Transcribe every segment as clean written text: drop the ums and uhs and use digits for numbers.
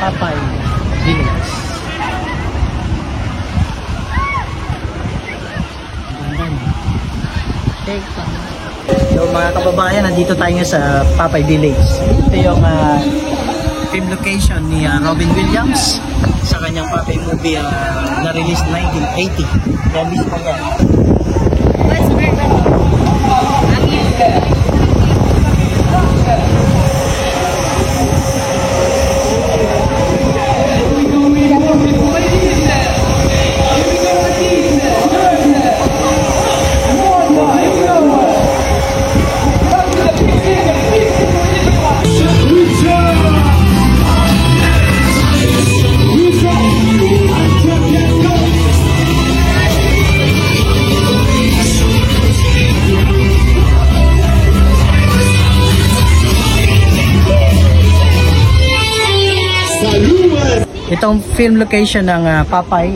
Papay Village. So mga kababayan, nandito tayo nga sa Papay Village. Ito yung film location ni Robin Williams sa kanyang Papay movie na release 1980. Yan mismo yan. Itong film location ng Papay,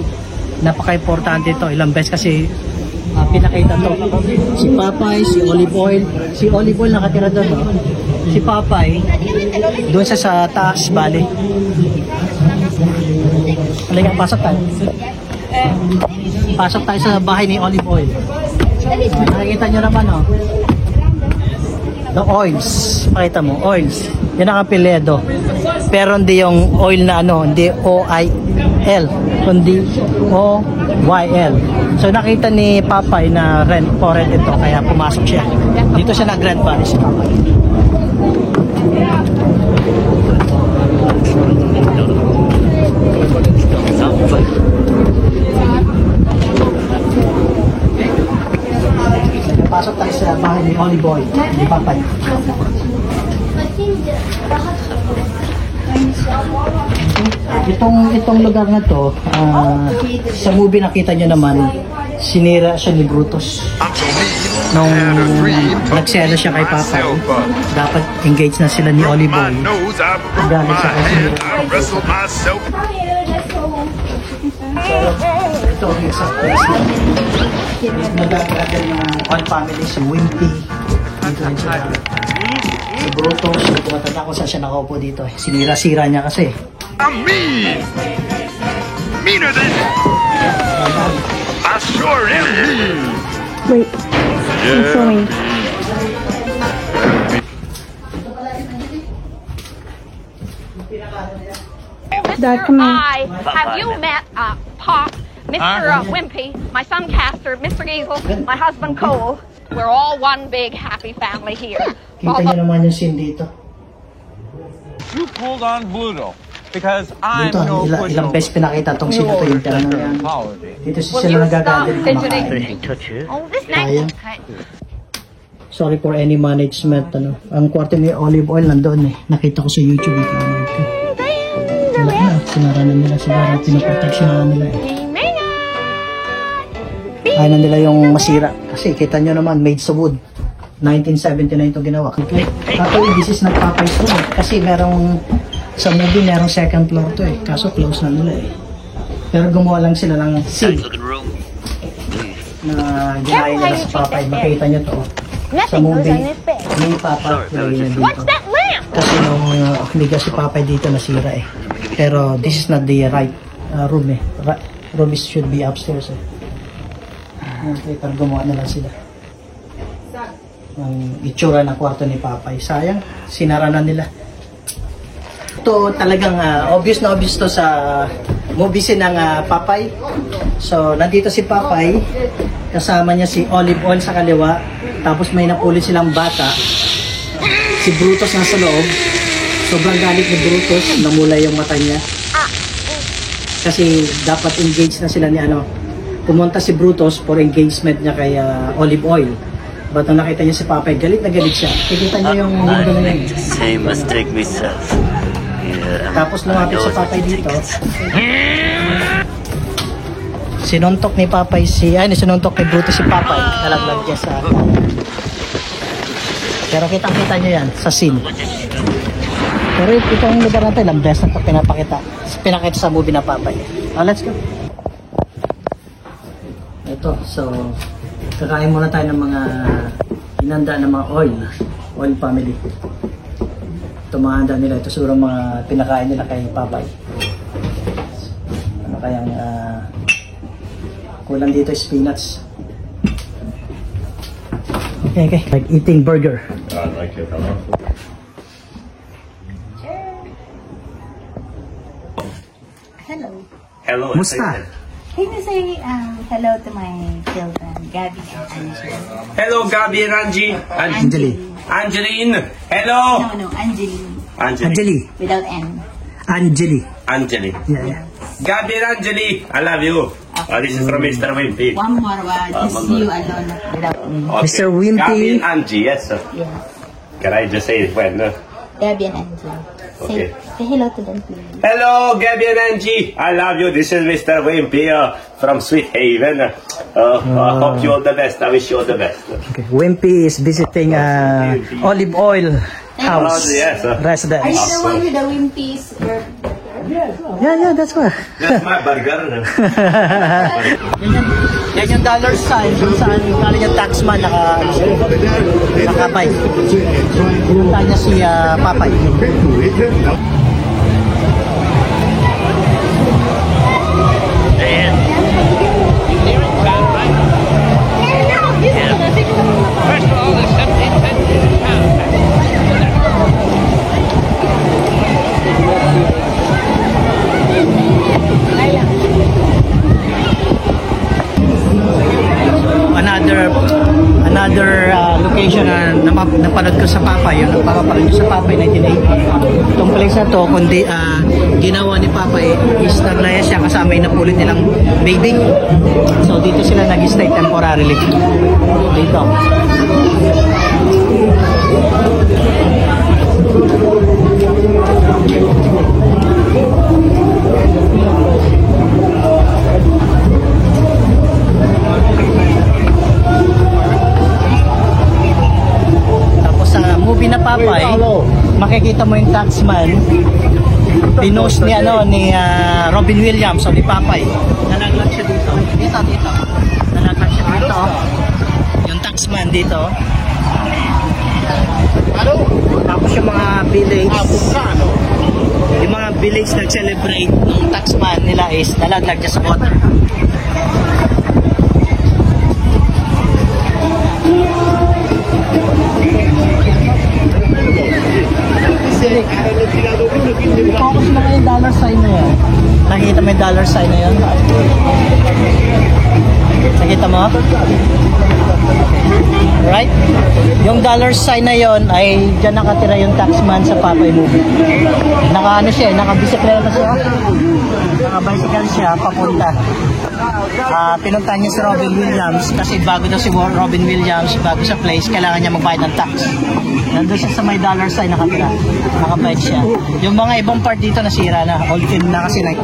napaka-importante ito. Ilang beses kasi pinakita to. Si Papay, si Olive Oil. Si Olive Oil nakatira doon. No? Si Papay, doon sa taas, bali. Halika, pasok tayo. Pasok tayo sa bahay ni Olive Oil. Nakikita nyo naman, no? The oils. Pakita mo, oils. Yan ang apelyido. Pero hindi yung oil na ano, hindi O-I-L, kundi O-Y-L. So nakita ni Papay na rent for rent ito, kaya pumasok siya. Dito siya nag-rent ba si Papay. Pasok tayo sa bahay ni Olive Oil, ni Papay. Itong lugar na to, sa movie nakita nyo naman, sinira siya ni Brutus. Nung nagselo siya kay Papay, dapat engage na sila ni Olive Oil. Galit siya kasi ito ang exact place na nagagagal ng one family, si Wimpy. Dito rin siya. Si Brutus, tumatanda ko saan siya nakaupo dito. Sinira-sira niya kasi. Mean! Meaner than I sure am mean! Wait, I'm filming. Dad, come in. Hi, have you met Pop, Mr. Wimpy, my son Castor, Mr. Giesel, my husband Cole? We're all one big happy family here. Kita niyo naman yung scene dito. You pulled on Bluto because I'm Dito, no ilang beses pinakita tong scene na to yung terno yan. Dito sila nagagalit kumakain. Oh, this next cut. Sorry for any management. Ano. Ang kwarto ni Olive Oil nandoon eh. Nakita ko sa YouTube ito. Wala na, sinara na nila. Sinara, pinaprotection na nila eh. Ayaw na nila yung masira. Kasi kita nyo naman, made sa wood. 1979 ito ginawa. Actually, this is nagpapay to eh. Kasi merong, sa movie merong second floor to eh. Kaso close na nila eh. Pero gumawa lang sila ng scene na ginaya nila sa Papay. Makita nyo to. Sa movie, may Papa nilagay na dito. Kasi nung humiga si Papay dito, nasira eh. Pero this is not the right room eh. Room should be upstairs eh. Okay, pero gumawa na lang sila. Ang itsura ng kwarto ni Papay. Sayang, sinara na nila. Ito talagang obvious na obvious to sa movie ng Papay. So, nandito si Papay. Kasama niya si Olive Oil sa kaliwa. Tapos may napuli silang bata. Si Brutus nasa loob. Sobrang galit ni Brutus. Namula yung mata niya. Kasi dapat engage na sila ni ano. Pumunta si Brutus for engagement niya kay Olive Oil. But nung nakita niya si Papay, galit na galit siya. Kikita niya yung window na yun. Same mistake myself. Tapos lumapit si Papay dito. Sinuntok ni Papay sinuntok ni Brutus si Papay. Nalaglag niya sa pero kitang-kita niyo yan sa scene. Pero itong lugar natin, ang best na pinakita sa movie na Papay. Let's go. Ito, so kakain muna tayo ng mga inanda ng mga oil family. Ito mga handa nila. Ito siguro mga pinakain nila kay Papay. Ano kayang kulang dito is peanuts. Okay. Like eating burger. Hello. Hello. Musta? Can you say hello to my children, Gabby and Angie? Hello, Gabby and Angie. Anjali. Angeline. Hello. No, Angeline. Anjali. Without N. Anjali. Angeline. Yeah. Gabby and Angelie, I love you. This is from Mr. Wimpy. One more word. Just you alone without N. Okay. Mr. Wimpy. Gabby and Angie, yes. Yes. Can I just say it when? Gabby and Angie. Okay. Say hello to them, please. Hello, Gabby and Angie. I love you. This is Mr. Wimpy from Sweet Haven. I hope you all the best. I wish you all the best. Okay. Wimpy is visiting olive oil house. Oh, yes. Residence. Are you the one with the Wimpies? Yeah, that's why. That's my burger. Yan yung dollar sign kung saan galing yung taxman nakabay. Punta niya si Papay. First of all, there's 17 cents in the pound. Another location na napanood ko sa Papay, yung napapanood ko sa Papay 1980. Itong place na to, kundi ginawa ni Papay is naglaya siya kasama yung napulit nilang baby. So dito sila nag-stay temporarily. Dito. Movie na Papay, makikita mo yung taxman, pinost ni Robin Williams o ni Papay. Nalaglag siya dito. Dito. Nalaglag siya dito. Yung taxman dito. Tapos yung mga village nag-celebrate ng taxman nila is nalaglag siya sa water. Focus mo yung dollar sign na yan. Nakikita mo yung dollar sign na yan? Nakita mo? Right? Yung dollar sign na yon ay dyan nakatira yung taxman sa Papay movie. Naka-bisikleta siya. Naka-bicycle siya papunta. Pinuntahan niya si Robin Williams kasi bago daw si Robin Williams, bago sa place, kailangan niya magbayad ng tax. Nandun siya sa may dollar sign nakatira. Nakabike siya. Yung mga ibang part dito nasira na. All film na kasi I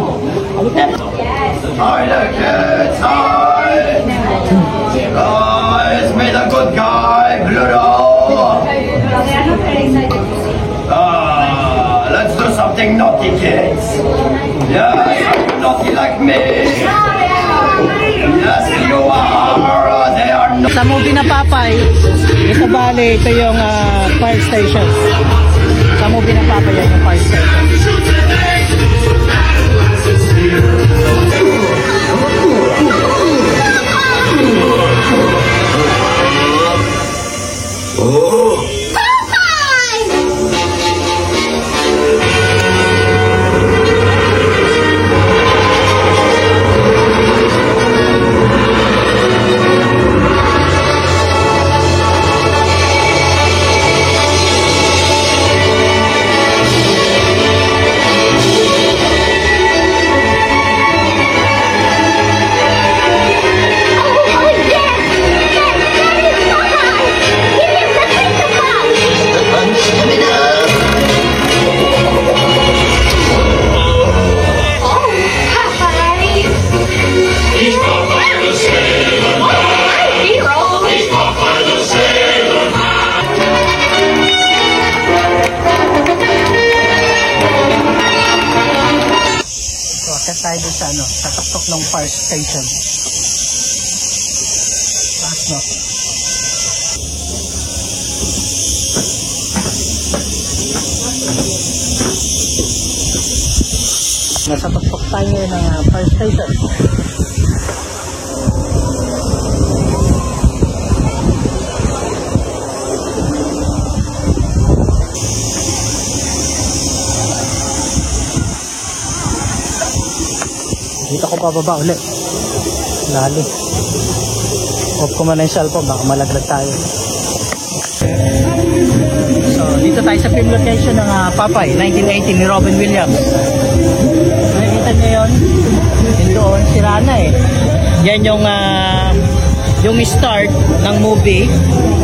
like it. It's me the good guy, Pluto. Let's do something naughty, kids. Yes, naughty like me. Yes, you are. They are not. sa movie na Papay, ito bali, ito yung fire station. Sa movie na Papay, yan yung fire station. Tayo dun sa sa tuktok ng fire station. Taas no. Nasa tuktok tayo ngayon ng fire station. Dito ko pababa ulit. Lali. Off ko muna yung cellphone, baka malaglag tayo. So, dito tayo sa film location ng Popeye, 1980 ni Robin Williams. Nakikita niyo yun? Yun doon, sira na eh. Yan yung start ng movie,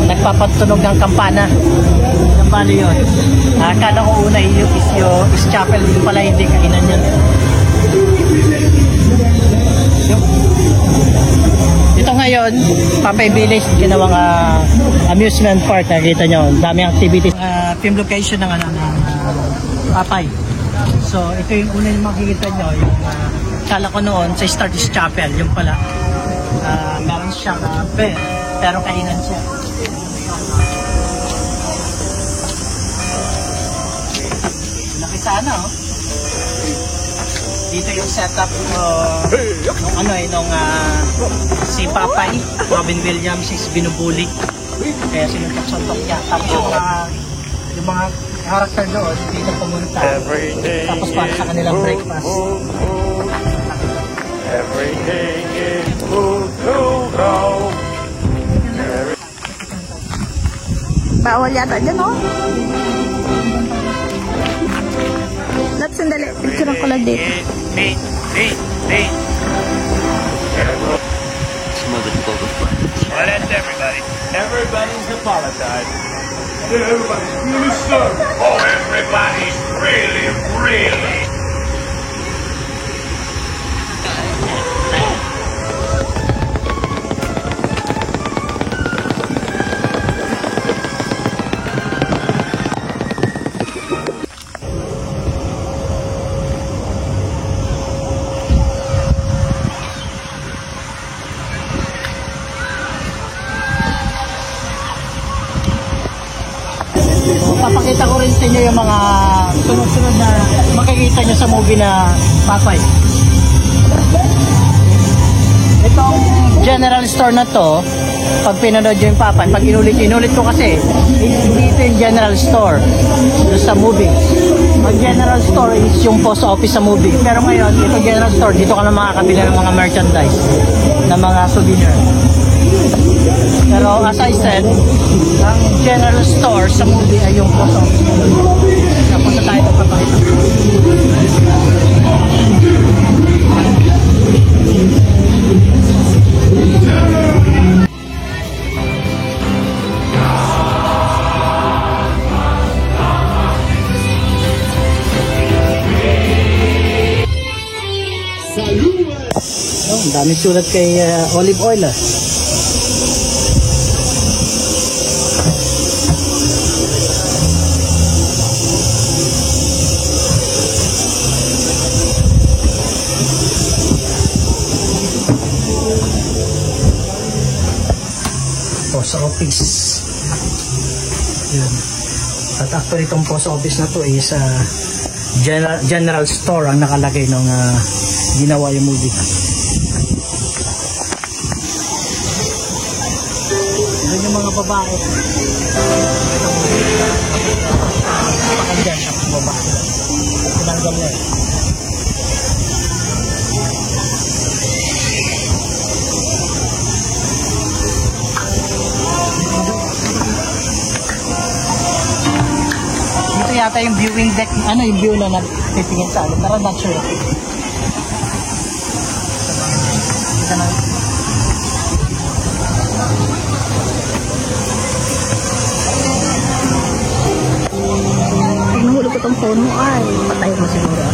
nagpapatunog ng kampana. Kampana yun. Akala ko una is chapel, yung pala hindi, kainan yan. Ito ngayon, Popeye Village, ginawang amusement park. Nakikita nyo, daming activities. Film location ng Popeye. So, ito yung una yung makikita nyo. Yung kala ko noon sa Start is Chapel. Yung pala, meron siyang bed, pero kainan siya. Laki sana, oh. Dito yung setup nung si Popeye, Robin Williams is binubuli. Kaya sinuntok-suntok niya. Tapos yung mga character doon, dito pumunta. Tapos para sa kanilang breakfast. Everything is good to go. Bawal yata dyan, oh. Let's sandali. Picture ko lang dito. Well, that's everybody. Everybody's apologizing. Oh, everybody's really. Papakita ko rin sa inyo yung mga sunod-sunod na makikita nyo sa movie na Popeye. Itong general store na to, pag pinanood nyo yung Popeye, pag inulit ko kasi, hindi ito yung general store doon sa movie. Ang general store is yung post office sa movie. Pero ngayon, ito general store, dito ka na makakabili ng mga merchandise, ng mga souvenir. Pero as I said, ang general store sa movie ay yung post office. Napunta tayo ito papakita. Oh, ang dami sulat kay olive oil ah. Post office. Yun. At actually itong post office na to is general store ang nakalagay nung ginawa yung movie. Yan yung mga babae. Pakandyan ang babae. Tinanggal na eh. Ito yata yung viewing deck, yung view na nagtitingin sa akin, pero not sure. Ito na. Pag nahulog ko tong phone mo, ay, patay mo siguro.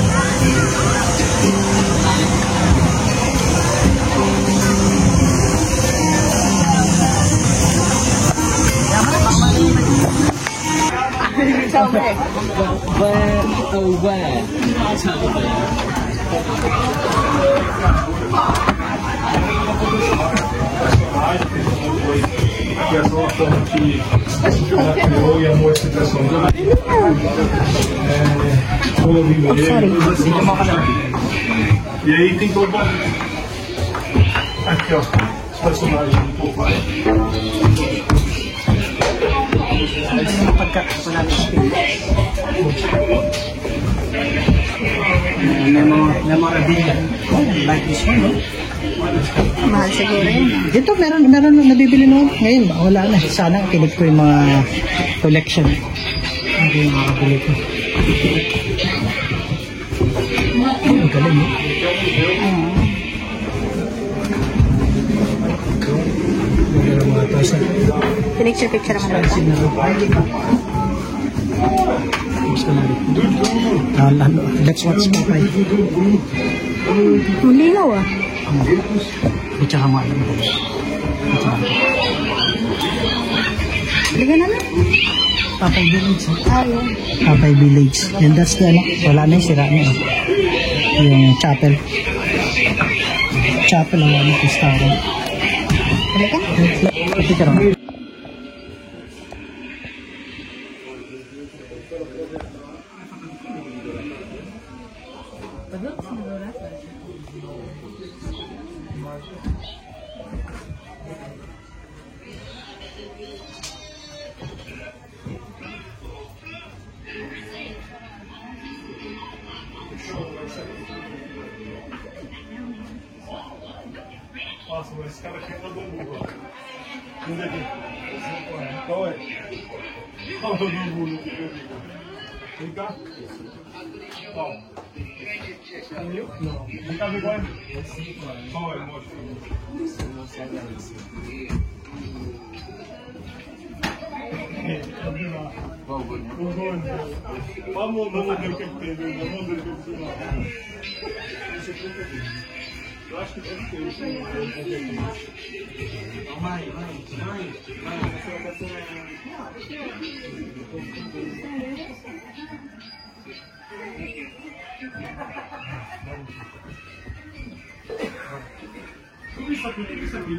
que essa é uma forma que ela criou e amou essa criação toda. Colorindo ele, coisa assim. E aí tem todo. Aqui, ó. Os personagens do Popeye. Memorabilia. Like this one, no? Mahal siguro yun. Dito, meron nabibili noon. Ngayon, wala na. Sana kinig ko yung mga collection. Hindi yung makabili ko. Ang galing, no? Maganda mga toys na. Picture naman ako. Let's watch Popeye. Ang linaw ah. At saka mga alam ko. Liga na na. Popeye Village. Ayun. Popeye Village. And that's the, wala na yung sira na eh. Yung chapel. Chapel ang wala yung restaurant. Liga? Picture naman. Nossa, mas esse cara aqui mandou burro. Manda aqui. Qual é? Qual é o burro? Vem cá. Qual? Não. Vem cá ver qual é. Qual é? Mostra. Vamos ver o que tem. Vamos ver o que tem. Eu acho que deve ter isso. Vai. Tudo isso aqui.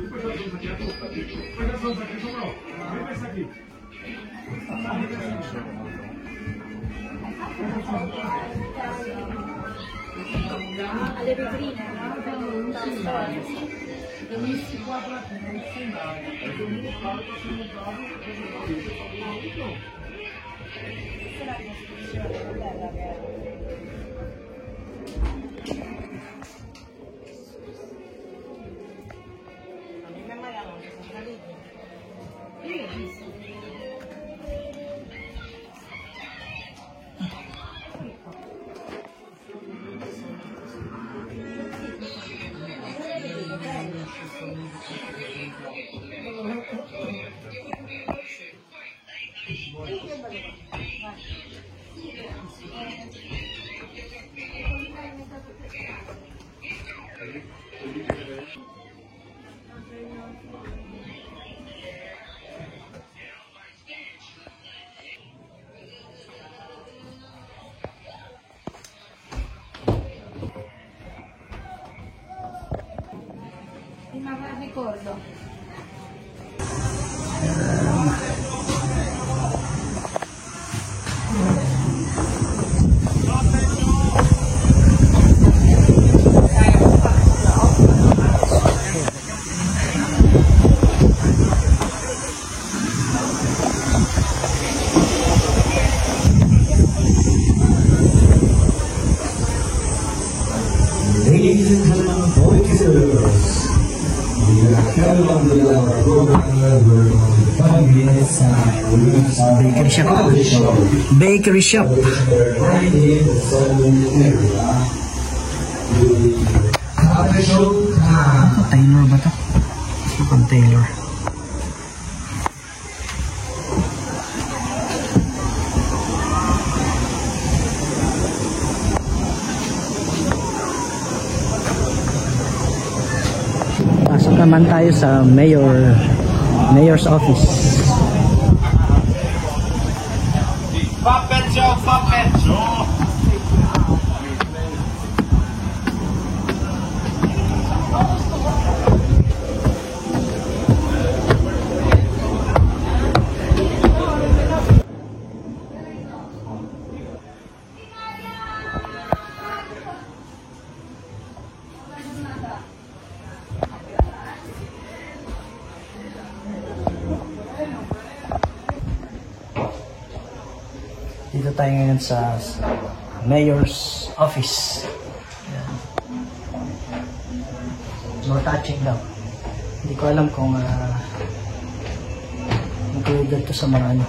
Depois nós vamos aqui. Depois nós vamos aqui, Samuel. Vem esse aqui. Ricordo. Ladies and gentlemen, boys, we are carrying with our program. We're on 5 minutes and we start Bakery shop. Bakery shop. Taylor ba ito? Mukhang Taylor. Pasok naman tayo sa mayor's office. Puppet show. tayo ngayon sa mayor's office. Ayan. No touching daw. Hindi ko alam kung included to sa mga ano.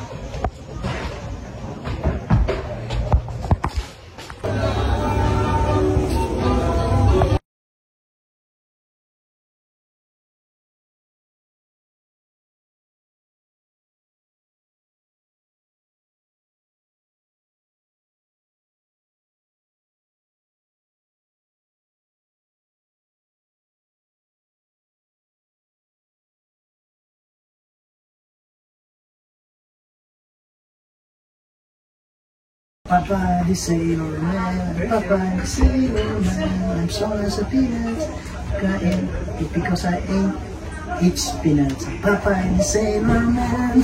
Papa the Sailor Man, Papa the Sailor Man, I'm strong as a peanut, kain it because I ate each peanut. Papa the Sailor Man,